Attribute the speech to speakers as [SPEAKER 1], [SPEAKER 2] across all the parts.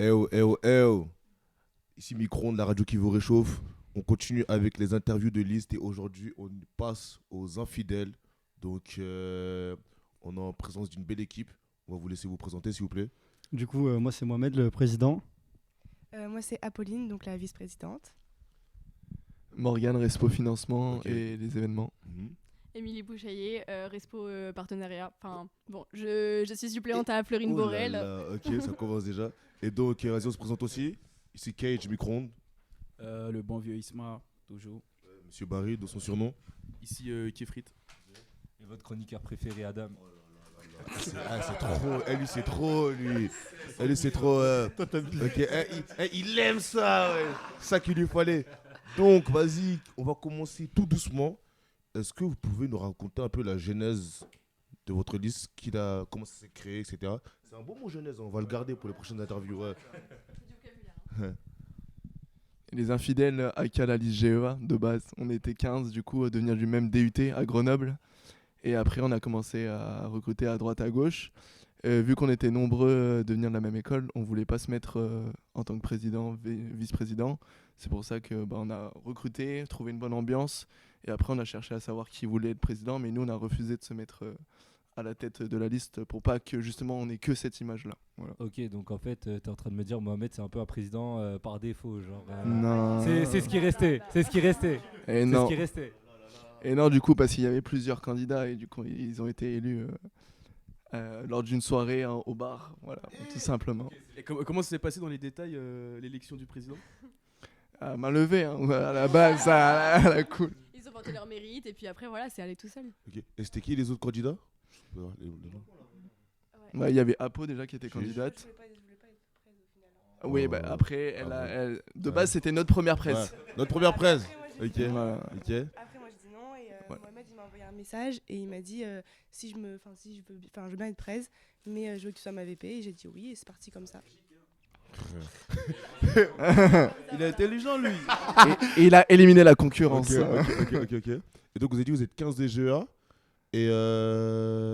[SPEAKER 1] Eh oh, eh oh, eh oh. Ici Micron, la radio qui vous réchauffe. On continue avec les interviews de liste et aujourd'hui, on passe aux infidèles. Donc, on est en présence d'une belle équipe. On va vous laisser vous présenter, s'il vous plaît.
[SPEAKER 2] Du coup, moi, c'est Mohamed, le président.
[SPEAKER 3] Moi, c'est Apolline, donc la vice-présidente.
[SPEAKER 4] Morgane, Respo Financement
[SPEAKER 1] Ok.
[SPEAKER 4] et les événements.
[SPEAKER 5] Émilie Bouchaillé, Respo Partenariat. Enfin, bon, je suis suppléante à Florine
[SPEAKER 1] Oh là
[SPEAKER 5] Borel.
[SPEAKER 1] là, ok, ça commence déjà. Et donc, vas-y, on se présente aussi. Ici Cage Micron,
[SPEAKER 6] Le bon vieux Isma, toujours.
[SPEAKER 1] Monsieur Barry, de son surnom.
[SPEAKER 6] Ici, Kefrit.
[SPEAKER 7] Et votre chroniqueur préféré, Adam?
[SPEAKER 1] C'est trop, lui c'est trop, lui. Lui c'est trop. Ok, il aime ça, ouais. C'est ça qu'il lui fallait. Donc, vas-y, on va commencer tout doucement. Est-ce que vous pouvez nous raconter un peu la genèse de votre liste, comment ça s'est créé, etc. C'est un bon mot genèse, on va le garder pour les prochaines interviews. Ouais.
[SPEAKER 4] Les infidèles, aka la liste GEA de base. On était 15 du coup à devenir du même DUT à Grenoble. Et après on a commencé à recruter à droite à gauche. Vu qu'on était nombreux à devenir de la même école, on voulait pas se mettre en tant que président, vice-président. C'est pour ça que on a recruté, trouvé une bonne ambiance. Et après on a cherché à savoir qui voulait être président. Mais nous on a refusé de se mettre à la tête de la liste pour pas que justement on ait que cette image-là. Voilà.
[SPEAKER 7] Ok, donc en fait, t'es en train de me dire Mohamed, c'est un peu un président par défaut, genre.
[SPEAKER 4] Non.
[SPEAKER 7] C'est ce qui restait, c'est ce qui restait.
[SPEAKER 4] Et
[SPEAKER 7] C'est
[SPEAKER 4] non.
[SPEAKER 7] ce qui restait.
[SPEAKER 4] Et non, du coup, parce qu'il y avait plusieurs candidats et du coup, ils ont été élus lors d'une soirée au bar, voilà, tout simplement.
[SPEAKER 6] Et comment ça s'est passé dans les détails, l'élection du président?
[SPEAKER 4] À main levée, hein, à la base, à la cool.
[SPEAKER 5] Ils ont vanté leur mérite et puis après, voilà, c'est allé tout seul.
[SPEAKER 1] Ok. Et c'était qui les autres candidats? Je peux voir les noms.
[SPEAKER 4] Ouais, il y avait Apo déjà qui était candidate.
[SPEAKER 3] Je voulais pas être presse au final.
[SPEAKER 4] Oui,
[SPEAKER 1] Oh.
[SPEAKER 4] après,
[SPEAKER 1] Ah
[SPEAKER 4] de base, c'était notre première presse.
[SPEAKER 1] Ouais. Notre première presse.
[SPEAKER 3] Après, moi, j'ai
[SPEAKER 1] Ok.
[SPEAKER 3] dit non.
[SPEAKER 4] Voilà.
[SPEAKER 1] Ok.
[SPEAKER 3] Après, moi, je dis non. Et
[SPEAKER 4] Ouais.
[SPEAKER 3] Mohamed, il m'a envoyé un message et il m'a dit si je veux bien être presse, mais je veux que tu sois ma VP. Et j'ai dit oui, et c'est parti comme ça.
[SPEAKER 6] Il est intelligent, lui.
[SPEAKER 4] Et il a éliminé la concurrence.
[SPEAKER 1] Ok. Et donc vous avez dit vous êtes 15 DGA et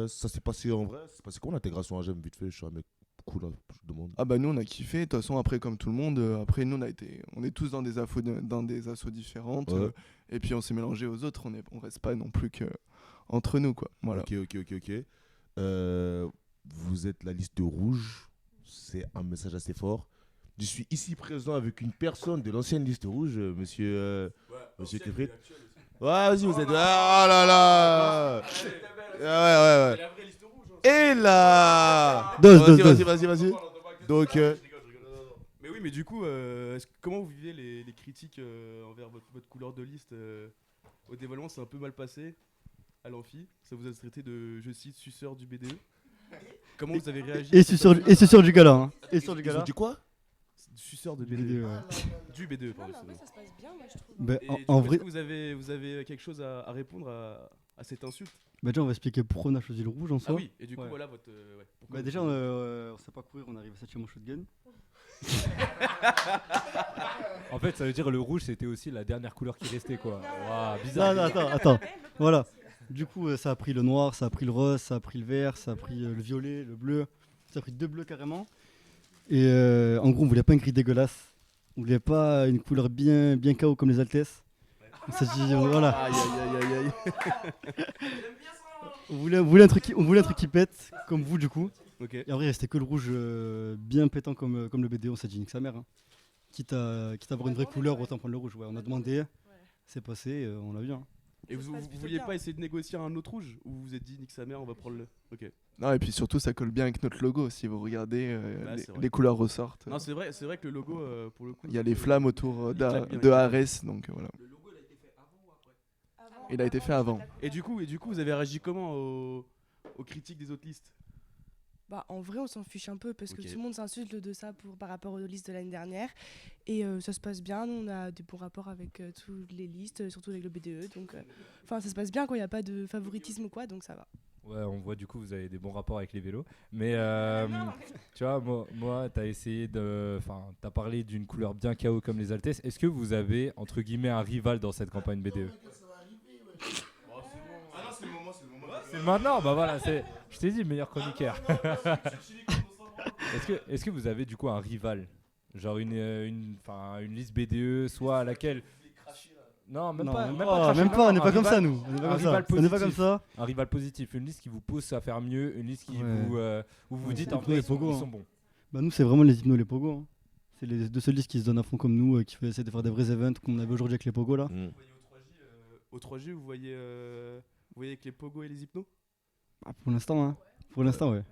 [SPEAKER 1] ça s'est passé en vrai. C'est passé comment l'intégration à GEM vite fait? Je suis un mec cool, hein, je demande.
[SPEAKER 4] Ah bah nous on a kiffé, de toute façon après comme tout le monde, après nous on est tous dans des assos différentes
[SPEAKER 1] Ouais.
[SPEAKER 4] et puis on s'est mélangé aux autres, on reste pas non plus que entre nous quoi. Voilà.
[SPEAKER 1] Ok. Vous êtes la liste rouge, c'est un message assez fort. Je suis ici présent avec une personne de l'ancienne liste rouge, monsieur Kefrit. Ouais, vas-y, vous êtes. Ah là là. Ouais. Et là.
[SPEAKER 2] Dose.
[SPEAKER 1] Vas-y. Donc,
[SPEAKER 6] Mais oui, mais du coup, comment vous vivez les critiques envers votre couleur de liste au dévoilement? C'est un peu mal passé à l'amphi. Ça vous a traité de, je cite, suceur du BDE. Comment vous avez réagi?
[SPEAKER 2] Et c'est sur du gala. Hein. Et sur du
[SPEAKER 1] ils ont
[SPEAKER 2] gala.
[SPEAKER 1] dit quoi?
[SPEAKER 6] Suceur de
[SPEAKER 2] BDE,
[SPEAKER 6] BDE.
[SPEAKER 2] ouais.
[SPEAKER 6] Du BDE,
[SPEAKER 3] Non,
[SPEAKER 6] pardon.
[SPEAKER 3] mais en vrai, ça se passe bien, moi, je trouve.
[SPEAKER 2] Bah,
[SPEAKER 6] Et du
[SPEAKER 2] en
[SPEAKER 6] coup,
[SPEAKER 2] vrai,
[SPEAKER 6] est-ce que vous avez quelque chose à répondre à cette insulte?
[SPEAKER 2] déjà on va expliquer pourquoi on a choisi le rouge en
[SPEAKER 6] Ah
[SPEAKER 2] soi.
[SPEAKER 6] oui, et du coup,
[SPEAKER 2] Ouais.
[SPEAKER 6] voilà votre. Pourquoi
[SPEAKER 2] Bah
[SPEAKER 6] vous-
[SPEAKER 2] déjà on sait pas courir, on arrive à 7ème au shotgun.
[SPEAKER 7] En fait, ça veut dire le rouge, c'était aussi la dernière couleur qui restait, quoi. Waouh, bizarre.
[SPEAKER 2] Non, attends. Voilà. Du coup, ça a pris le noir, ça a pris le rose, ça a pris le vert, ça a pris le violet, le bleu. Ça a pris 2 bleus carrément. Et en gros, on voulait pas une grille dégueulasse. On voulait pas une couleur bien KO comme les Altesses. On s'est dit, voilà.
[SPEAKER 6] Aïe.
[SPEAKER 2] On voulait un truc qui pète, comme vous du coup.
[SPEAKER 6] Ok.
[SPEAKER 2] Et en vrai, il restait que le rouge bien pétant comme le BD. On s'est dit, nique sa mère. Hein. Quitte à avoir une vraie couleur, autant prendre le rouge. Ouais, on a demandé, c'est passé, on l'a vu. Hein.
[SPEAKER 6] Et
[SPEAKER 3] Ça se
[SPEAKER 6] vous
[SPEAKER 3] passe plutôt
[SPEAKER 6] vouliez
[SPEAKER 3] bien.
[SPEAKER 6] pas essayer de négocier un autre rouge? Ou vous vous êtes dit, nique sa mère, on va prendre le. Ok.
[SPEAKER 4] Non et puis surtout ça colle bien avec notre logo, si vous regardez
[SPEAKER 6] Bah, c'est vrai.
[SPEAKER 4] les couleurs ressortent.
[SPEAKER 6] Non, c'est vrai que le logo, pour le coup.
[SPEAKER 4] Il y a les flammes autour
[SPEAKER 6] Il claque bien,
[SPEAKER 4] de
[SPEAKER 6] il
[SPEAKER 4] Ares, donc voilà. Il a été fait avant.
[SPEAKER 6] Et du coup, vous avez réagi comment aux critiques des autres listes?
[SPEAKER 3] Bah, en vrai, on s'en fiche un peu parce que
[SPEAKER 6] Ok.
[SPEAKER 3] tout le monde s'insulte de ça par rapport aux listes de l'année dernière. Et ça se passe bien. Nous, on a des bons rapports avec toutes les listes, surtout avec le BDE. Donc, ça se passe bien quand il n'y a pas de favoritisme ou quoi, donc ça va.
[SPEAKER 7] Ouais, on voit du coup, vous avez des bons rapports avec les vélos. Mais tu vois, moi t'as essayé de. Enfin, t'as parlé d'une couleur bien KO comme les Altesses. Est-ce que vous avez, entre guillemets, un rival dans cette campagne BDE?
[SPEAKER 1] c'est le moment.
[SPEAKER 7] C'est maintenant, bah voilà, je t'ai dit, meilleur chroniqueur. Est-ce que vous avez du coup un rival? Genre une liste BDE, soit à laquelle. Non, même
[SPEAKER 2] Non,
[SPEAKER 7] pas.
[SPEAKER 2] même
[SPEAKER 7] Même
[SPEAKER 2] pas,
[SPEAKER 7] pas, cracher,
[SPEAKER 2] même pas, on n'est
[SPEAKER 7] un
[SPEAKER 2] pas comme
[SPEAKER 7] rival-
[SPEAKER 2] ça, nous. On n'est pas
[SPEAKER 7] un
[SPEAKER 2] comme ça.
[SPEAKER 7] rival
[SPEAKER 2] On n'est pas comme
[SPEAKER 7] positif.
[SPEAKER 2] ça.
[SPEAKER 7] Un rival positif, une liste qui vous pousse à faire mieux, une liste qui
[SPEAKER 2] Ouais.
[SPEAKER 7] où vous
[SPEAKER 2] Ouais,
[SPEAKER 7] dites
[SPEAKER 2] c'est
[SPEAKER 7] en
[SPEAKER 2] plutôt
[SPEAKER 7] vrai
[SPEAKER 2] les
[SPEAKER 7] ils sont,
[SPEAKER 2] pogos,
[SPEAKER 7] ils
[SPEAKER 2] hein.
[SPEAKER 7] sont bons.
[SPEAKER 2] Bah, nous, c'est vraiment les hypnos, les pogos, hein. C'est les deux seuls listes qui se donnent à fond comme nous, qui essaient de faire des vrais events comme on avait aujourd'hui avec les pogos là.
[SPEAKER 1] Mm.
[SPEAKER 6] Au 3G, vous voyez avec les pogos et les hypnos?
[SPEAKER 2] Ah, pour l'instant, hein. Pour l'instant, ouais.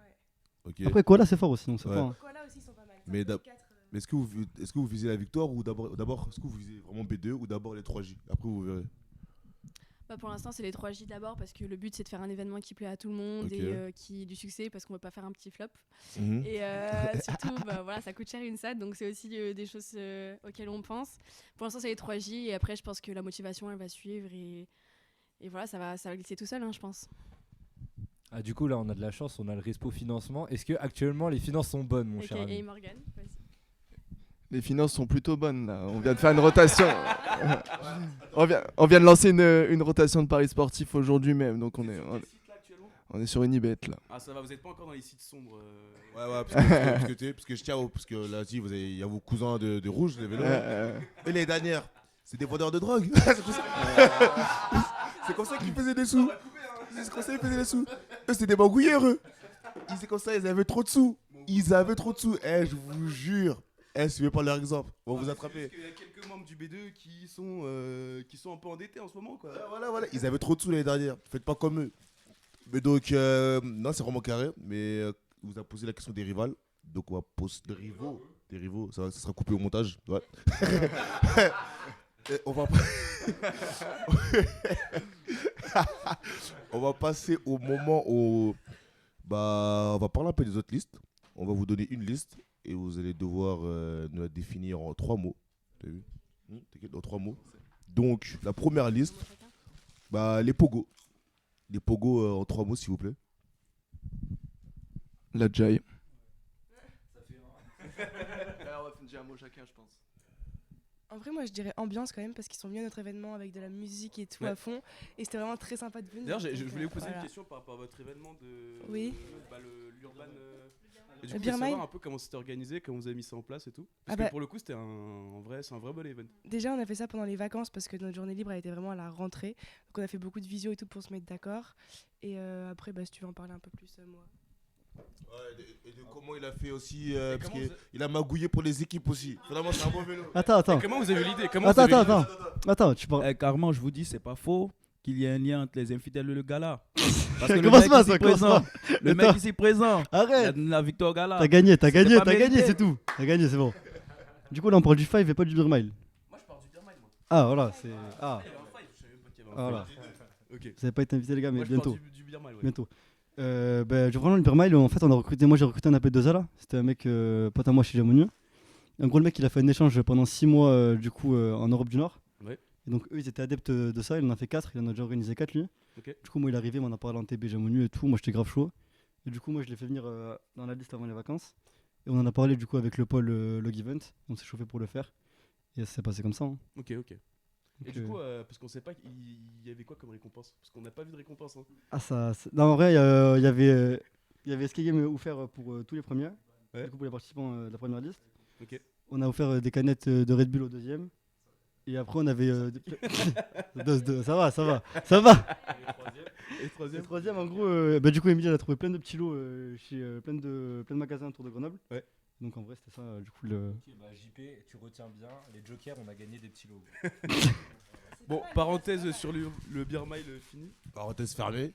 [SPEAKER 1] Ok.
[SPEAKER 2] Après, Koala, c'est fort aussi, on sait
[SPEAKER 1] Ouais.
[SPEAKER 2] pas. Hein.
[SPEAKER 3] Quoi là aussi, ils sont pas mal.
[SPEAKER 1] Mais Mais est-ce que vous visez la victoire ou d'abord est-ce que vous visez vraiment B2 ou d'abord les 3J? Après vous verrez.
[SPEAKER 5] Bah, pour l'instant, c'est les 3J d'abord parce que le but c'est de faire un événement qui plaît à tout le monde
[SPEAKER 1] Ok.
[SPEAKER 5] et qui ait du succès parce qu'on veut pas faire un petit flop.
[SPEAKER 1] Mhm.
[SPEAKER 5] Et surtout, bah, voilà, ça coûte cher une SAD donc c'est aussi des choses auxquelles on pense. Pour l'instant, c'est les 3J et après, je pense que la motivation elle va suivre et voilà, ça va glisser tout seul, hein, je pense.
[SPEAKER 7] Ah, du coup, là, on a de la chance, on a le Respo financement. Est-ce que actuellement les finances sont bonnes, mon cher
[SPEAKER 5] Et
[SPEAKER 7] ami?
[SPEAKER 5] Morgan, vas-y.
[SPEAKER 4] Les finances sont plutôt bonnes là. On vient de faire une rotation. on vient de lancer une rotation de paris sportifs aujourd'hui même. Donc on est sur une Unibet là.
[SPEAKER 6] Ah, ça va, vous êtes pas encore dans les sites sombres.
[SPEAKER 1] Ouais, parce que je tiens parce que là, si il y a vos cousins de rouge, les vélos. Et les dernières, c'est des vendeurs de drogue. C'est comme ça qu'ils faisaient des sous. C'est comme ça qu'ils faisaient des sous. Eux, c'était des magouilleurs, eux. C'est comme ça, ils avaient trop de sous. Je vous jure. Suivez pas leur exemple. On va vous attraper.
[SPEAKER 6] Parce qu'il y a quelques membres du B2 qui sont un peu endettés en ce moment, quoi.
[SPEAKER 1] Voilà. Ils avaient trop de sous l'année dernière. Faites pas comme eux. Mais donc, non, c'est vraiment carré. Mais vous avez posé la question des rivals. Donc, on va poser des rivaux. Des rivaux. Ça sera coupé au montage. Ouais. Et on va on va passer au moment où on va parler un peu des autres listes. On va vous donner une liste et vous allez devoir nous la définir en 3 mots. T'as vu? T'inquiète, en 3 mots. Donc la première liste, les pogos. Les pogos en 3 mots s'il vous plaît.
[SPEAKER 4] La Jai. Alors, on va dire un mot chacun, je pense.
[SPEAKER 3] En vrai, moi je dirais ambiance quand même parce qu'ils sont venus à notre événement avec de la musique et tout
[SPEAKER 6] Ouais.
[SPEAKER 3] à fond. Et c'était vraiment très sympa de venir.
[SPEAKER 6] D'ailleurs, je
[SPEAKER 3] donc,
[SPEAKER 6] voulais vous poser
[SPEAKER 3] voilà.
[SPEAKER 6] une question par rapport à votre événement de.
[SPEAKER 3] Oui.
[SPEAKER 6] L'Urban. Et du
[SPEAKER 3] Le
[SPEAKER 6] coup,
[SPEAKER 3] Beer
[SPEAKER 6] savoir
[SPEAKER 3] Mile.
[SPEAKER 6] un peu comment c'était organisé, comment vous avez mis ça en place et tout.
[SPEAKER 3] Ah
[SPEAKER 6] Parce
[SPEAKER 3] bah.
[SPEAKER 6] que pour le coup, c'est un vrai bon event.
[SPEAKER 3] Déjà, on a fait ça pendant les vacances parce que notre journée libre elle était vraiment à la rentrée. Donc on a fait beaucoup de visio et tout pour se mettre d'accord. Et après, si tu veux en parler un peu plus, moi.
[SPEAKER 1] Ouais, et de comment il a fait aussi, parce qu'il a magouillé pour les équipes aussi. Vraiment, c'est un bon vélo.
[SPEAKER 2] Attends.
[SPEAKER 6] Comment vous avez eu l'idée?
[SPEAKER 2] Attends, tu parles.
[SPEAKER 8] Carrément, je vous dis, c'est pas faux qu'il y ait un lien entre les infidèles et le gala. Parce que le
[SPEAKER 2] Commence
[SPEAKER 8] mec
[SPEAKER 2] pas,
[SPEAKER 8] ici
[SPEAKER 2] ça, commence
[SPEAKER 8] présent,
[SPEAKER 2] pas.
[SPEAKER 8] le
[SPEAKER 2] Attends.
[SPEAKER 8] mec ici présent,
[SPEAKER 2] Arrête.
[SPEAKER 8] la victoire au gala.
[SPEAKER 2] T'as gagné,
[SPEAKER 8] C'était pas mérité.
[SPEAKER 2] c'est tout. T'as gagné, c'est bon. Du coup, là, on parle du 5 et pas du Beer Mile.
[SPEAKER 6] Moi, je pars du Beer Mile, moi.
[SPEAKER 2] Ah, voilà, c'est. Ah,
[SPEAKER 6] Il y avait un five, je savais même pas qu'il y avait un
[SPEAKER 2] voilà.
[SPEAKER 6] five. Ok.
[SPEAKER 2] Vous n'avez pas été invité, les gars, mais
[SPEAKER 6] Moi, je pars
[SPEAKER 2] bientôt.
[SPEAKER 6] du Beer Mile, ouais.
[SPEAKER 2] Bientôt. Je reprends le Beer Mile. En fait, moi, j'ai recruté un AP2A là. C'était un mec, pote à moi chez Jamonieux. En gros, le mec, il a fait un échange pendant 6 mois, en Europe du Nord.
[SPEAKER 6] Ouais.
[SPEAKER 2] Et donc, eux, ils étaient adeptes de ça. Il en a fait 4. Il en a déjà organisé 4, lui.
[SPEAKER 6] Ok.
[SPEAKER 2] Du coup, moi, il est arrivé, on a parlé en TB Jamonieux et tout. Moi, j'étais grave chaud. Et du coup, moi, je l'ai fait venir dans la liste avant les vacances. Et on en a parlé, du coup, avec le pôle Log Event. On s'est chauffé pour le faire. Et ça s'est passé comme ça. Hein.
[SPEAKER 6] Ok. Et
[SPEAKER 2] Donc,
[SPEAKER 6] du coup, parce qu'on sait pas, il y avait quoi comme récompense? Parce qu'on n'a pas vu de récompense. Hein.
[SPEAKER 2] Non, en vrai, il y avait Escape Game offert pour tous les premiers.
[SPEAKER 6] Ouais.
[SPEAKER 2] Du coup, pour les participants de la première liste.
[SPEAKER 6] Ok.
[SPEAKER 2] On a offert des canettes de Red Bull au deuxième. Et après, on avait. Ça va.
[SPEAKER 6] Et
[SPEAKER 2] Le
[SPEAKER 6] troisième?
[SPEAKER 2] troisième, en gros, du coup, Emilie elle a trouvé plein de petits lots chez plein de magasins autour de Grenoble.
[SPEAKER 6] Ouais.
[SPEAKER 2] Donc en vrai, c'était ça, du coup, le.
[SPEAKER 7] Ok, JP, tu retiens bien, les jokers, on a gagné des petits lots.
[SPEAKER 6] Bon, parenthèse sur le Beer Mile fini.
[SPEAKER 1] Parenthèse fermée.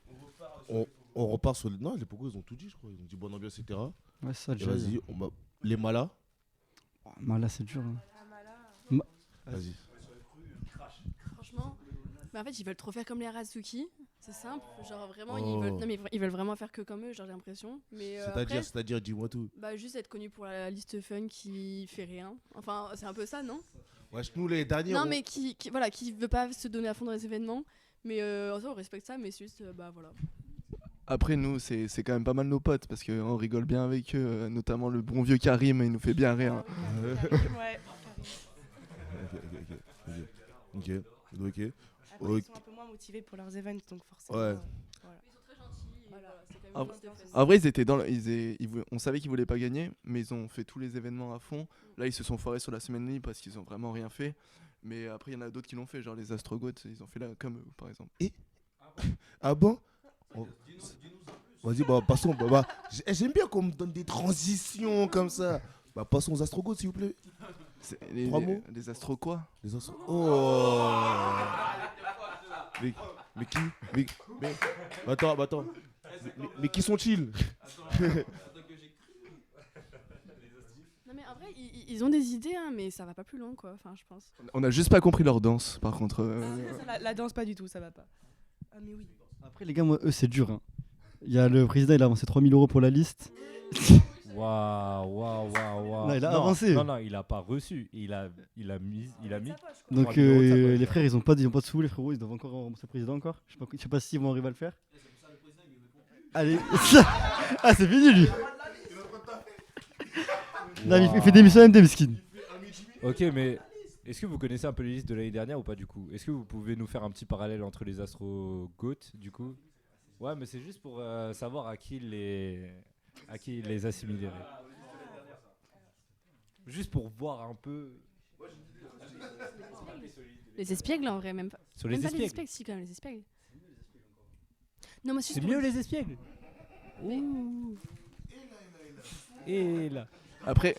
[SPEAKER 1] On repart sur. Non, les pogos, ils ont tout dit, je crois. Ils ont dit bonne ambiance, etc.
[SPEAKER 2] Ouais, c'est ça,
[SPEAKER 1] Et
[SPEAKER 2] déjà.
[SPEAKER 1] vas-y, les malas.
[SPEAKER 2] Là, c'est dur. Hein.
[SPEAKER 1] Vas-y.
[SPEAKER 5] Franchement, en fait, ils veulent trop faire comme les Arazuki. C'est simple. Genre vraiment,
[SPEAKER 1] Oh.
[SPEAKER 5] ils veulent vraiment faire que comme eux, genre j'ai l'impression. Mais après,
[SPEAKER 1] C'est-à-dire, dis-moi tout.
[SPEAKER 5] juste être connu pour la liste fun qui fait rien. Enfin, c'est un peu ça, non?
[SPEAKER 1] Wesh, nous, les derniers.
[SPEAKER 5] Non, mais qui veut pas se donner à fond dans les événements. Mais en soi, on respecte ça, mais c'est juste, voilà.
[SPEAKER 4] Après, nous, c'est quand même pas mal nos potes parce qu'on rigole bien avec eux, notamment le bon vieux Karim, il nous fait bien rire.
[SPEAKER 3] Ouais.
[SPEAKER 1] Ok.
[SPEAKER 3] Après, ils sont un peu moins motivés pour leurs events, donc forcément.
[SPEAKER 1] Ouais.
[SPEAKER 3] Voilà.
[SPEAKER 5] Ils sont très gentils. Voilà, c'est quand
[SPEAKER 4] En vrai, ils étaient on savait qu'ils voulaient pas gagner, mais ils ont fait tous les événements à fond. Là, ils se sont foirés sur la semaine libre parce qu'ils ont vraiment rien fait. Mais après, il y en a d'autres qui l'ont fait, genre les Astrogoths, ils ont fait là comme eux, par exemple.
[SPEAKER 1] Ah bon? Vas-y, bah passons. J'aime bien qu'on me donne des transitions comme ça. Bah passons aux Astrogoths, s'il vous plaît. Trois mots.
[SPEAKER 4] Les Astro quoi?
[SPEAKER 1] Les Astro... Oh. Mais qui? Mais... Attends. Mais qui sont-ils?
[SPEAKER 5] Non mais en vrai, ils ont des idées, hein, mais ça va pas plus loin, quoi. Enfin, je pense.
[SPEAKER 4] On a juste pas compris leur danse, par contre.
[SPEAKER 3] La danse, pas du tout, ça va pas. Ah, mais oui.
[SPEAKER 2] Après, les gars, moi, eux, c'est dur. Hein. Il y a le président, il a avancé 3 000 € pour la liste.
[SPEAKER 7] Waouh.
[SPEAKER 2] Non, il a avancé.
[SPEAKER 7] Non, il a pas reçu. Il a mis.
[SPEAKER 2] Donc
[SPEAKER 7] 3 000 € de sa poche.
[SPEAKER 2] les frères, ils ont pas de sous, les frérots, ils doivent encore rembourser le président encore. Je sais pas s'ils vont arriver à le faire. Allez, ah c'est fini lui. Là, il fait des missions MD, miskin.
[SPEAKER 7] Ok, mais est-ce que vous connaissez un peu les listes de l'année dernière ou pas du coup? Est-ce que vous pouvez nous faire un petit parallèle entre les Astrogoths du coup? Ouais, mais c'est juste pour savoir à qui il les assimilerait. Juste pour voir un peu.
[SPEAKER 5] Les espiègles, en vrai, même pas.
[SPEAKER 7] Sur
[SPEAKER 5] Même
[SPEAKER 7] les
[SPEAKER 5] pas
[SPEAKER 7] espiègles.
[SPEAKER 5] les espiègles, si, quand même, les espiègles. Non, moi,
[SPEAKER 7] C'est mieux les espiègles. Ouh. Et là.
[SPEAKER 4] Après,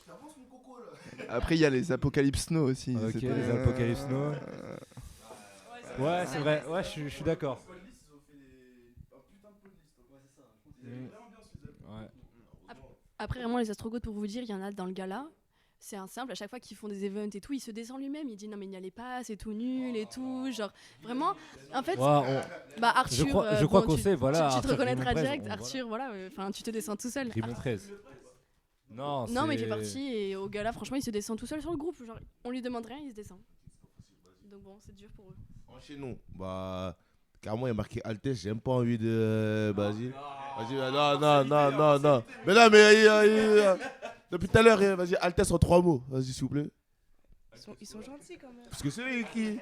[SPEAKER 4] il y a les Apocalypse Now aussi.
[SPEAKER 7] Ok, les Apocalypse Now. Ouais, c'est vrai. Ouais, je suis d'accord. Ouais.
[SPEAKER 5] Après, vraiment, les Astrogoths, pour vous dire, il y en a dans le gala. C'est un simple, à chaque fois qu'ils font des events et tout, il se descend lui-même, il dit non mais n'y allez pas, c'est tout nul et tout, genre vraiment, en fait, bah Arthur,
[SPEAKER 7] je crois qu'on sait, voilà.
[SPEAKER 5] Tu te
[SPEAKER 7] Arthur
[SPEAKER 5] reconnaîtras
[SPEAKER 7] Rimon
[SPEAKER 5] direct,
[SPEAKER 7] Fraise,
[SPEAKER 5] Arthur, voilà, enfin tu te descends tout seul.
[SPEAKER 7] Rimon 13. Non,
[SPEAKER 5] mais il fait partie et au gala, franchement, il se descend tout seul sur le groupe, genre on lui demande rien, il se descend. Donc bon, c'est dur pour eux.
[SPEAKER 1] Enchaînons. Bah, carrément, il y a marqué Altesse, j'ai même pas envie de. Vas-y, non. Mais là, depuis tout à l'heure, vas-y, Altesse en 3 mots. Vas-y, s'il vous plaît.
[SPEAKER 3] Ils sont gentils quand même.
[SPEAKER 1] Parce que c'est eux qui.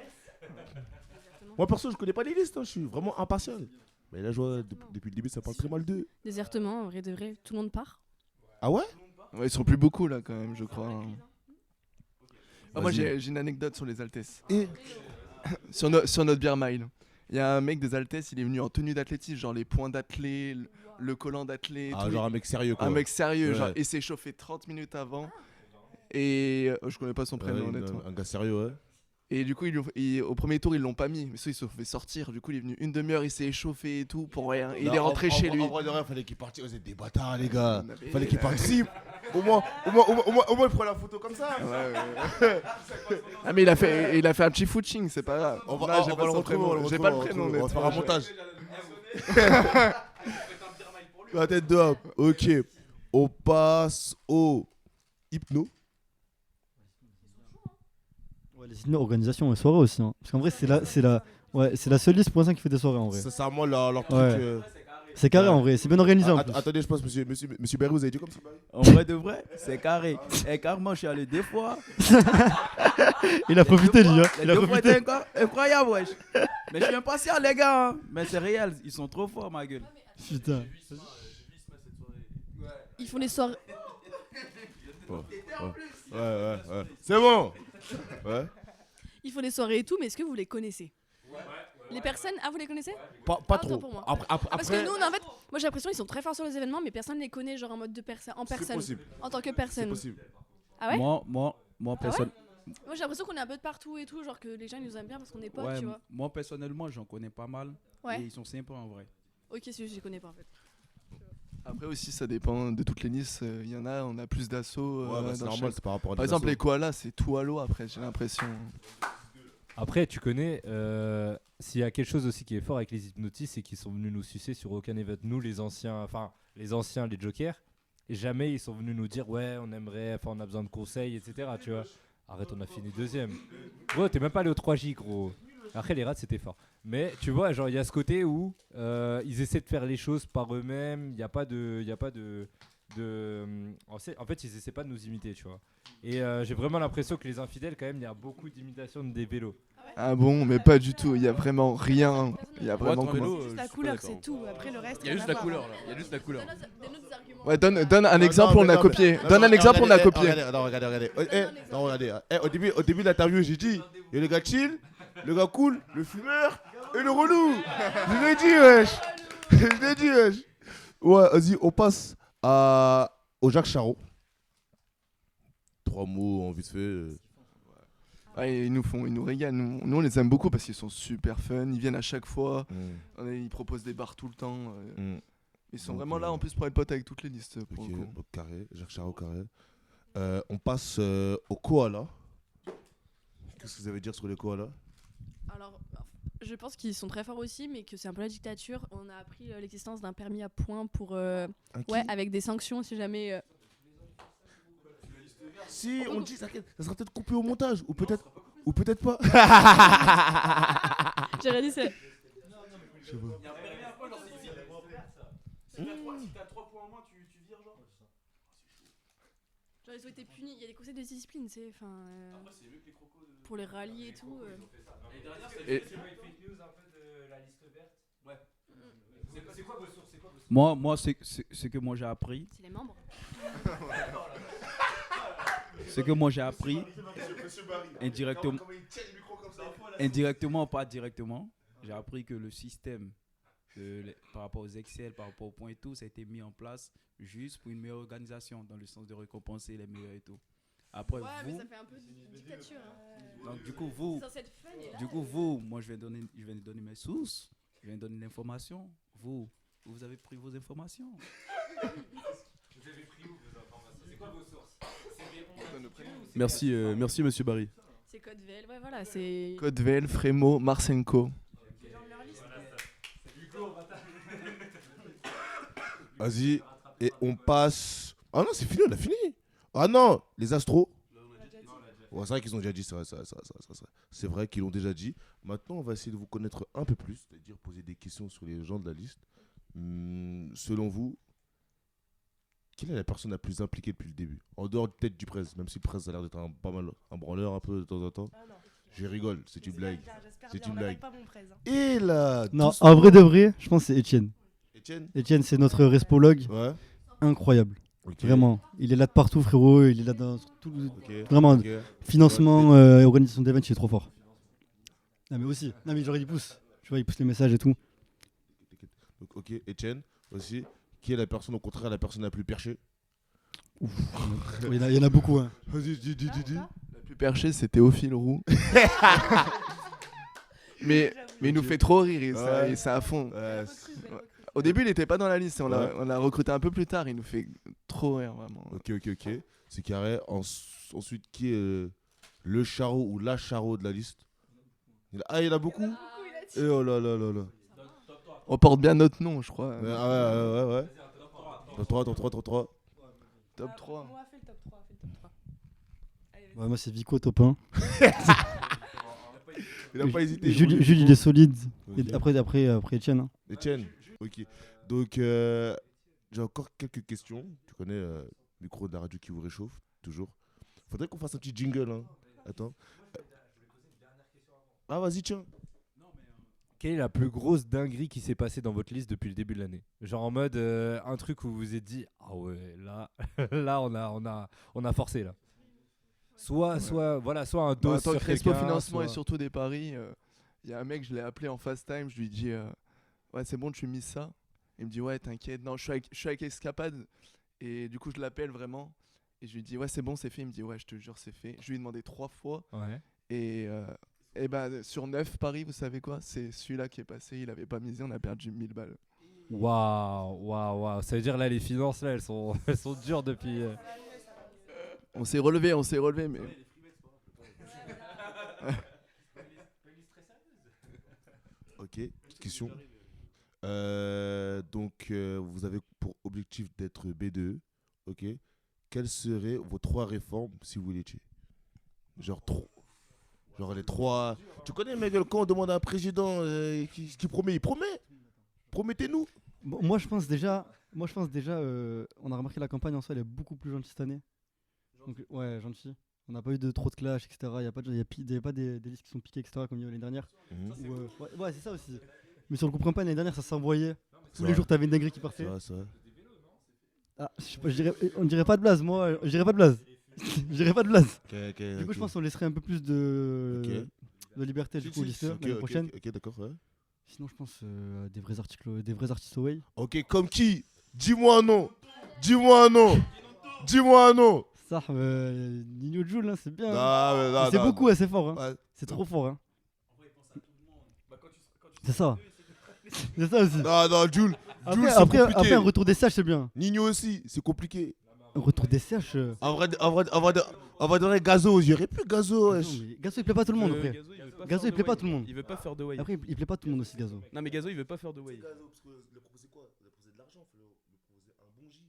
[SPEAKER 1] Moi, perso, je connais pas les listes, hein, je suis vraiment impartial. Mais là, je vois, depuis le début, ça parle très mal d'eux.
[SPEAKER 5] Désertement, en vrai de vrai, tout le monde part.
[SPEAKER 1] Ah ouais?
[SPEAKER 4] Ouais, ils sont plus beaucoup là, quand même, je crois. Moi, j'ai une anecdote sur les Altesses.
[SPEAKER 1] Et
[SPEAKER 4] sur notre beer mile. Il y a un mec des Altesses, il est venu en tenue d'athlétisme, genre les points d'athlé, le collant d'athlète.
[SPEAKER 1] Ah, genre un mec sérieux quoi.
[SPEAKER 4] Un mec sérieux,
[SPEAKER 1] ouais.
[SPEAKER 4] Genre, il s'est chauffé 30 minutes avant. Et je connais pas son prénom, honnêtement.
[SPEAKER 1] Un gars sérieux, ouais.
[SPEAKER 4] Et du coup, au premier tour, ils l'ont pas mis. Mais ça, ils se sont fait sortir. Du coup, il est venu une demi-heure, il s'est échauffé et tout pour rien. Et il est rentré chez lui.
[SPEAKER 1] En vrai de rien, fallait qu'il participe. Vous êtes des bâtards, les gars. Fallait qu'il participe. Au moins, il prend la photo comme ça.
[SPEAKER 4] Ouais. Ah, mais il a fait un petit footing, c'est pas grave.
[SPEAKER 1] On va le retrouver.
[SPEAKER 4] J'ai pas le prénom.
[SPEAKER 1] On va faire un montage. La tête de homme. Ok. On passe au hypno.
[SPEAKER 2] Ouais, les hypno organisation et soirée aussi. Hein. Parce qu'en vrai, c'est la seule liste pour l'instant qui fait des soirées en vrai.
[SPEAKER 1] C'est ça, moi, leur truc.
[SPEAKER 2] Ouais. C'est carré en vrai, c'est bien organisé en plus.
[SPEAKER 1] Attendez, je pense, monsieur Berry, vous avez dit comme ça?
[SPEAKER 8] En vrai de vrai, c'est carré. Et carrément, je suis allé 2 fois.
[SPEAKER 2] Il a profité, lui. Hein.
[SPEAKER 8] Les
[SPEAKER 2] Il a
[SPEAKER 8] 2 fois
[SPEAKER 2] profité.
[SPEAKER 8] étaient incroyable, wesh. Mais je suis impatient, les gars. Hein. Mais c'est réel, ils sont trop forts, ma gueule.
[SPEAKER 2] Putain.
[SPEAKER 5] Ils font des soirées.
[SPEAKER 1] Ouais. C'est bon. Ouais.
[SPEAKER 5] Ils font des soirées et tout, mais est-ce que vous les connaissez? Les personnes, vous les connaissez?
[SPEAKER 1] Pas
[SPEAKER 5] Autant
[SPEAKER 1] trop.
[SPEAKER 5] pour moi.
[SPEAKER 1] Après,
[SPEAKER 5] Parce que nous, en fait, moi j'ai l'impression qu'ils sont très forts sur les événements, mais personne ne les connaît, genre en mode en
[SPEAKER 1] c'est
[SPEAKER 5] personne.
[SPEAKER 1] possible.
[SPEAKER 5] En tant que
[SPEAKER 1] C'est
[SPEAKER 5] personne.
[SPEAKER 1] possible.
[SPEAKER 5] Ah ouais?
[SPEAKER 8] Moi, personne.
[SPEAKER 5] Moi j'ai l'impression qu'on est un peu de partout et tout, genre que les gens ils nous aiment bien parce qu'on est potes,
[SPEAKER 8] Ouais,
[SPEAKER 5] tu vois.
[SPEAKER 8] moi, personnellement, j'en connais pas mal.
[SPEAKER 5] Ouais.
[SPEAKER 8] Et ils sont sympas en vrai.
[SPEAKER 5] Ok, c'est juste, je les connais pas en fait.
[SPEAKER 4] Après aussi, ça dépend de toutes les listes. Il y en a, on a plus d'assauts.
[SPEAKER 1] Ouais, c'est normal, c'est par rapport à
[SPEAKER 4] Par exemple, les koalas, c'est tout à l'eau après, j'ai l'impression.
[SPEAKER 7] Après, tu connais, s'il y a quelque chose aussi qui est fort avec les hypnotistes, c'est qu'ils sont venus nous sucer sur aucun event. Nous, les anciens, les jokers, et jamais ils sont venus nous dire ouais, on aimerait, on a besoin de conseils, etc. Tu vois. Arrête, on a fini 2ème. Gros, t'es même pas allé au 3J, gros. Après, les rats, c'était fort. Mais tu vois, genre, il y a ce côté où ils essaient de faire les choses par eux-mêmes. Il n'y a pas de En fait, ils essaient pas de nous imiter, tu vois. Et j'ai vraiment l'impression que les infidèles, quand même, il y a beaucoup d'imitations des vélos.
[SPEAKER 4] Ah bon, mais pas du tout. Il y a vraiment rien. Il y a vraiment
[SPEAKER 6] Attends,
[SPEAKER 4] quoi.
[SPEAKER 6] vélo,
[SPEAKER 3] C'est juste la couleur, c'est tout. Après, le reste.
[SPEAKER 6] Il y a
[SPEAKER 3] rien
[SPEAKER 6] juste
[SPEAKER 3] à
[SPEAKER 6] la
[SPEAKER 3] voir,
[SPEAKER 6] couleur
[SPEAKER 3] hein.
[SPEAKER 6] là. Il y a juste la couleur.
[SPEAKER 5] Donne-nous des arguments.
[SPEAKER 4] Ouais, donne un exemple, on a copié. Donne un exemple, on a copié.
[SPEAKER 1] Regardez. Non, regardez. Au début de l'interview, j'ai dit, il y a le gars chill, le gars cool, le fumeur et le relou. Je l'ai dit, wesh. Je l'ai dit, wesh. Ouais, vas-y, on passe au Jacques Charot. 3 mots en vite fait.
[SPEAKER 4] Ouais, ils nous régalent. Nous, on les aime beaucoup parce qu'ils sont super fun. Ils viennent à chaque fois. Ils proposent des bars tout le temps. Ils sont
[SPEAKER 1] Donc,
[SPEAKER 4] vraiment là en plus pour être potes avec toutes les listes. Pour
[SPEAKER 1] Ok,
[SPEAKER 4] le coup.
[SPEAKER 1] donc carré, Jacques Charot carré. On passe au koala. Qu'est-ce que vous avez à dire sur les koalas?
[SPEAKER 5] Alors, je pense qu'ils sont très forts aussi, mais que c'est un peu la dictature. On a appris l'existence d'un permis à points pour. Ouais, avec des sanctions si jamais.
[SPEAKER 1] Si, on dit ça sera peut-être coupé au montage, ou peut-être pas.
[SPEAKER 5] J'ai rien dit, c'est.
[SPEAKER 1] Je sais pas.
[SPEAKER 8] Si t'as 3 points en moins, tu vires genre.
[SPEAKER 5] Genre, ils ont été punis. Il y a des conseils de discipline, tu sais. Enfin. Pour les rallyes et tout.
[SPEAKER 4] Et-
[SPEAKER 8] Moi, c'est que moi j'ai appris.
[SPEAKER 5] C'est les membres.
[SPEAKER 8] Ce que moi j'ai appris indirectement, pas directement, j'ai appris que le système par rapport aux Excel, par rapport aux points et tout, ça a été mis en place juste pour une meilleure organisation, dans le sens de récompenser les meilleurs et tout. Après,
[SPEAKER 5] Ouais, mais
[SPEAKER 8] vous,
[SPEAKER 5] ça fait un peu dictature. Hein.
[SPEAKER 8] donc du coup, vous,
[SPEAKER 5] C'est censé être fun, et là,
[SPEAKER 8] moi je vais donner mes sources, je vais donner l'information. Vous avez pris vos informations.
[SPEAKER 7] Vous avez pris où vos informations? C'est quoi vos sources?
[SPEAKER 6] Merci, merci Monsieur Barry.
[SPEAKER 5] c'est Code VL. Ouais, voilà, c'est.
[SPEAKER 4] Codvel, Frémo, Marsenko.
[SPEAKER 1] Vas-y, et on passe. Ah non, c'est fini, on a fini. Ah non, les Astros. Ouais, c'est vrai qu'ils ont déjà dit ça. C'est vrai qu'ils l'ont déjà dit. Maintenant, on va essayer de vous connaître un peu plus, c'est-à-dire poser des questions sur les gens de la liste. Selon vous, quelle est la personne la plus impliquée depuis le début? En dehors peut-être du Prez, même si le Prez a l'air d'être pas mal un branleur un peu de temps en temps.
[SPEAKER 3] Ah non.
[SPEAKER 1] Je rigole, c'est une blague.
[SPEAKER 3] J'espère
[SPEAKER 1] C'est
[SPEAKER 3] bien,
[SPEAKER 1] une
[SPEAKER 3] on n'attaque
[SPEAKER 1] blague.
[SPEAKER 3] pas mon presse, hein.
[SPEAKER 1] Et là,
[SPEAKER 2] Non,
[SPEAKER 1] doucement.
[SPEAKER 2] en vrai de vrai, je pense que c'est Étienne.
[SPEAKER 1] Étienne.
[SPEAKER 2] Étienne, c'est notre respologue.
[SPEAKER 1] Ouais.
[SPEAKER 2] Incroyable.
[SPEAKER 1] Ok.
[SPEAKER 2] Vraiment. Il est là de partout, frérot. Il est là dans tout.
[SPEAKER 1] Ok.
[SPEAKER 2] Vraiment.
[SPEAKER 1] Ok.
[SPEAKER 2] Financement, organisation d'événements, il est trop fort. Non, mais aussi. Non, mais genre, il pousse. Tu vois, il pousse les messages et tout.
[SPEAKER 1] Donc, ok, Étienne aussi. Qui est la personne, au contraire, la personne la plus perchée?
[SPEAKER 2] Il y en a beaucoup. Hein.
[SPEAKER 1] Vas-y, dis.
[SPEAKER 4] La plus perchée, c'est Théophile Roux. mais il nous fait trop rire et ça à fond. Au début, il était pas dans la liste. On l'a recruté un peu plus tard. Il nous fait trop rire, vraiment.
[SPEAKER 1] Ok. C'est carré. Ensuite, qui est le charreau ou la charreau de la liste? Il y en a beaucoup. Et oh là là.
[SPEAKER 4] On porte bien notre nom, je crois.
[SPEAKER 1] Ouais. Top 3.
[SPEAKER 4] Top 3.
[SPEAKER 3] Moi, fais le top 3. Allez, vas-y.
[SPEAKER 2] Ouais, moi, c'est Vico, top 1.
[SPEAKER 1] Il a pas hésité.
[SPEAKER 2] Jules, il est solide.
[SPEAKER 1] Ok.
[SPEAKER 2] Et après Étienne. Hein.
[SPEAKER 1] Etienne. Ok. Donc, j'ai encore quelques questions. Tu connais le micro de la radio qui vous réchauffe, toujours. Faudrait qu'on fasse un petit jingle. Hein. Attends. Ah, vas-y, tiens.
[SPEAKER 7] Quelle est la plus grosse dinguerie qui s'est passée dans votre liste depuis le début de l'année? Genre en mode un truc où vous vous êtes dit ah ouais là on a forcé là. Soit un dos
[SPEAKER 4] En tant
[SPEAKER 7] sur
[SPEAKER 4] que Respo
[SPEAKER 7] quelqu'un,
[SPEAKER 4] Financement
[SPEAKER 7] soit-
[SPEAKER 4] et surtout des paris, il y a un mec, je l'ai appelé en fast time, je lui dis ouais c'est bon tu mises ça. Il me dit ouais t'inquiète, non je suis avec Escapade et du coup je l'appelle vraiment et je lui dis ouais c'est bon c'est fait, il me dit ouais je te jure c'est fait. Je lui ai demandé 3 fois
[SPEAKER 7] Ouais.
[SPEAKER 4] et bah sur 9 paris vous savez quoi, c'est celui-là qui est passé, il avait pas misé, on a perdu 1000 balles.
[SPEAKER 7] Waouh. Ça veut dire là les finances là elles sont dures depuis.
[SPEAKER 4] On s'est relevé mais...
[SPEAKER 1] Ok, petite question. Donc, vous avez pour objectif d'être B2E. Ok. Quelles seraient vos 3 réformes si vous l'étiez? Genre les 3. Tu connais, mec, quand on demande à un président qui promet, il promet. Promettez-nous.
[SPEAKER 2] Bon, moi, je pense déjà, Moi, je pense déjà, on a remarqué la campagne en soi, elle est beaucoup plus gentille cette année. Donc, ouais, gentille. On n'a pas eu de trop de clash, etc. Il n'y a pas, des listes qui sont piquées, etc. comme il y a eu l'année dernière. Ouais, c'est ça aussi. Mais sur le groupe campagne, l'année dernière, ça s'envoyait. Tous les jours, t'avais une dinguerie qui partait.
[SPEAKER 1] C'est vrai.
[SPEAKER 2] Ah, je sais pas, on dirait pas de blaze, moi. Je dirais pas de blaze. Je dirais pas de blaze. Du coup, je pense qu'on laisserait un peu plus de liberté du coup aux listeurs l'année prochaine.
[SPEAKER 1] Ok, d'accord, ouais.
[SPEAKER 2] Sinon, je pense des vrais artistes away.
[SPEAKER 1] Ok, comme qui? Dis-moi un nom. Dis-moi un nom.
[SPEAKER 2] Ça, Nino Joule, hein, c'est bien.
[SPEAKER 1] C'est
[SPEAKER 2] beaucoup, c'est fort. Hein.
[SPEAKER 1] Ouais.
[SPEAKER 2] C'est trop fort. Hein. C'est ça. C'est ça aussi.
[SPEAKER 1] Non, Jules.
[SPEAKER 2] Après, un retour des CH, c'est bien.
[SPEAKER 1] Nino aussi, c'est compliqué.
[SPEAKER 2] Un retour des CH.
[SPEAKER 1] En vrai, donner Gazo, j'irais plus Gazo.
[SPEAKER 2] Gazo, il plaît pas tout le monde après. Gazo, il plaît pas tout le monde.
[SPEAKER 6] Il veut pas faire de way.
[SPEAKER 2] Après, il plaît pas tout le monde aussi, Gazo.
[SPEAKER 6] Non, mais Gazo, il veut pas faire de way.
[SPEAKER 1] Gazo, parce que il a proposé quoi? Il a proposé de l'argent, il a proposé un bon J.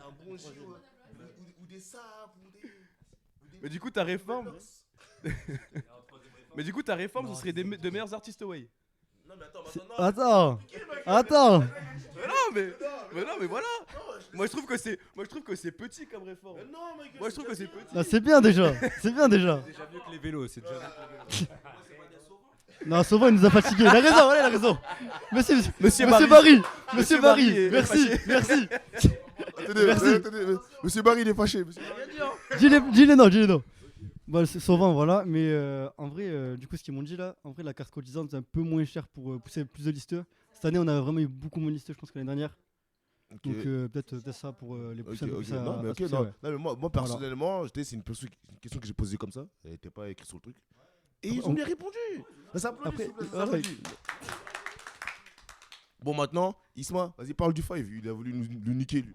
[SPEAKER 1] Un bon J, ou des sapes,
[SPEAKER 6] Mais du coup, ta réforme. Mais du coup, ta réforme, ce serait de meilleurs artistes away.
[SPEAKER 1] Non, mais
[SPEAKER 2] Attends.
[SPEAKER 6] Mais voilà. Moi, je trouve que c'est petit comme réforme. Moi, je trouve que c'est petit.
[SPEAKER 2] Ah, c'est bien déjà.
[SPEAKER 7] C'est déjà mieux que les vélos. C'est déjà mieux que les vélos.
[SPEAKER 2] Non, Sauvon, il nous a fatigués. Il a raison. Monsieur
[SPEAKER 6] Barry.
[SPEAKER 2] Merci.
[SPEAKER 1] Attendez, Monsieur Barry, il est fâché.
[SPEAKER 2] Dis-les non. Bah, Sauvon, voilà. Mais en vrai, du coup, ce qu'ils m'ont dit là, en vrai, la carte cotisante, c'est un peu moins cher pour pousser plus de listeurs. Cette année, on a vraiment eu beaucoup moins de listeurs, je pense, que l'année dernière.
[SPEAKER 1] Okay.
[SPEAKER 2] Donc, peut-être ça pour les pousser un peu plus à
[SPEAKER 1] Non, mais
[SPEAKER 2] à pousser, ouais.
[SPEAKER 1] non, mais moi personnellement, c'est une question que j'ai posée comme ça. Elle n'était pas écrite sur le truc. Et ils ont bien répondu. Ça applaudit. Bon, maintenant, Isma, vas-y, parle du 5. Il a voulu nous niquer, lui.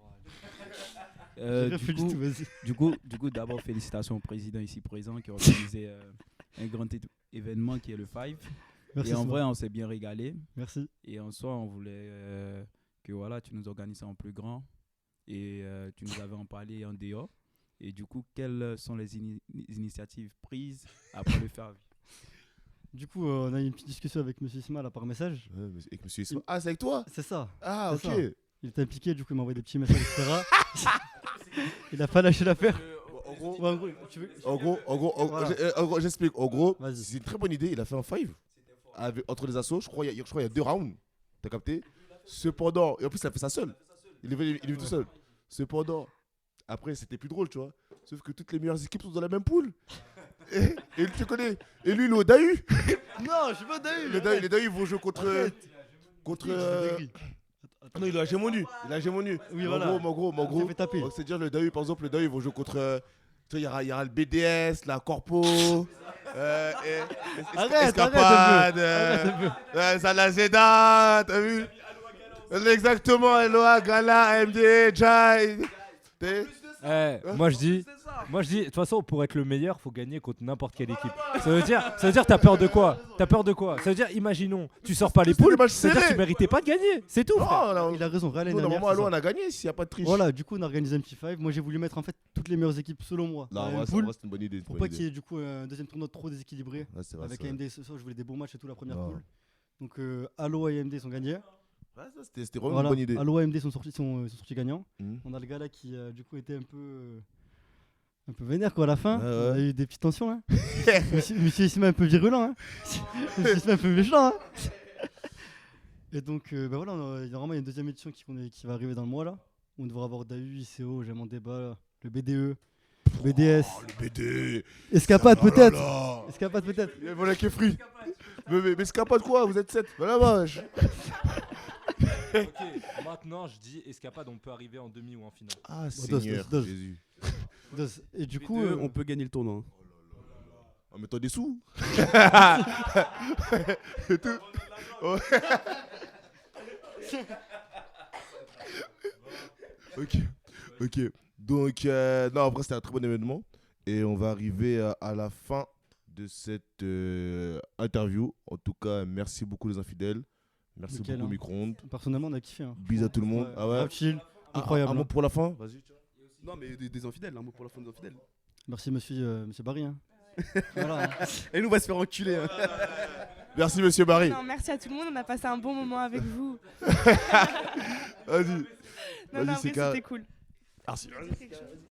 [SPEAKER 8] Du coup, d'abord, félicitations au président ici présent qui a organisé un grand événement qui est le 5.
[SPEAKER 2] Merci,
[SPEAKER 8] et en vrai, on s'est bien régalé.
[SPEAKER 2] Merci.
[SPEAKER 8] Et en soi, on voulait que voilà, tu nous organises ça en plus grand. Et tu nous avais en parlé en dehors. Et du coup, quelles sont les initiatives prises après le 5?
[SPEAKER 2] Du coup, on a eu une petite discussion avec Monsieur Isma là par message.
[SPEAKER 1] Avec Monsieur Isma. Ah, c'est avec toi?
[SPEAKER 2] C'est ça.
[SPEAKER 1] Ah, ok.
[SPEAKER 2] Ça. Il était impliqué, du coup, il m'a envoyé des petits messages, etc. Il a pas lâché l'affaire.
[SPEAKER 1] En gros, j'explique. En gros, c'est une très bonne idée. Il a fait un 5 entre les assos. Je crois qu'il y a 2 rounds. T'as capté? Cependant, et en plus, il a fait ça seul. Il est venu tout seul. Cependant, après, c'était plus drôle, tu vois. Sauf que toutes les meilleures équipes sont dans la même poule. Et tu connais. Et lui, il est au Dahu.
[SPEAKER 2] Non, je suis pas Dahu.
[SPEAKER 1] Les Dahu, ils vont jouer contre. Non, il a Gémonu.
[SPEAKER 2] Oui, voilà.
[SPEAKER 1] En gros. C'est-à-dire le Dahu, par exemple, le Dahu, ils vont jouer contre. Tu vois, il y aura le BDS, la Corpo. Escapade. Salazeda. T'as vu? Exactement. Eloa, Gala, AMD, Jai.
[SPEAKER 7] Moi je dis, de toute façon, pour être le meilleur, faut gagner contre n'importe quelle équipe. Ça veut dire, t'as peur de quoi? Ça veut dire, imaginons, tu sors pas les poules, ça veut dire que tu méritais pas de gagner. C'est tout.
[SPEAKER 2] Non, il a raison.
[SPEAKER 1] Normalement, à l'eau, on a gagné s'il n'y a pas de triche.
[SPEAKER 2] Voilà, du coup, on a organisé un petit 5. Moi, j'ai voulu mettre en fait toutes les meilleures équipes selon moi.
[SPEAKER 1] C'est une bonne idée.
[SPEAKER 2] Pour pas qu'il y ait du coup un deuxième tournoi trop déséquilibré. Avec AMD ce soir, je voulais des bons matchs et tout la première poule. Donc, Allo et AMD sont gagnés.
[SPEAKER 1] C'était vraiment une bonne idée.
[SPEAKER 2] Allo et AMD sont sortis gagnants. On a le gars là qui du coup était un peu vénère quoi à la fin. On a eu des petites tensions. Hein. Monsieur Isma un peu virulent. Hein. Monsieur Isma un peu méchant. Hein. Et donc voilà, il y a vraiment une deuxième édition qui va arriver dans le mois là. On devra avoir DAU, ICO, J'aime en débat, le BDE, le BDS.
[SPEAKER 1] Le BD.
[SPEAKER 2] Escapade peut-être.
[SPEAKER 1] Il voilà qui est free. Mais escapade quoi? Vous êtes 7. Voilà, vache.
[SPEAKER 7] Ok, maintenant je dis escapade, on peut arriver en demi ou en finale.
[SPEAKER 1] Ah, Seigneur Jésus.
[SPEAKER 2] Et du coup,
[SPEAKER 6] on peut gagner le tournoi.
[SPEAKER 1] En mettant des sous. Et tout. Ok. Donc, non, après, c'était un très bon événement. Et on va arriver à la fin de cette interview. En tout cas, merci beaucoup les infidèles. Merci beaucoup micro-ondes.
[SPEAKER 2] Personnellement, on a kiffé. Hein.
[SPEAKER 1] Bisous à tout le monde.
[SPEAKER 2] Ah ouais. Chill, incroyable.
[SPEAKER 1] Un mot pour la fin. Vas-y.
[SPEAKER 6] Non, mais des infidèles, un mot pour la fin des infidèles.
[SPEAKER 2] Merci monsieur Barry. Hein. Voilà.
[SPEAKER 6] Et nous, on va se faire enculer. Hein.
[SPEAKER 1] Merci, monsieur Barry.
[SPEAKER 3] Non, merci à tout le monde, on a passé un bon moment avec vous.
[SPEAKER 1] Vas-y.
[SPEAKER 3] Non,
[SPEAKER 1] Vas-y,
[SPEAKER 3] en
[SPEAKER 1] c'est
[SPEAKER 3] vrai,
[SPEAKER 1] carré.
[SPEAKER 3] c'était cool.
[SPEAKER 1] Merci.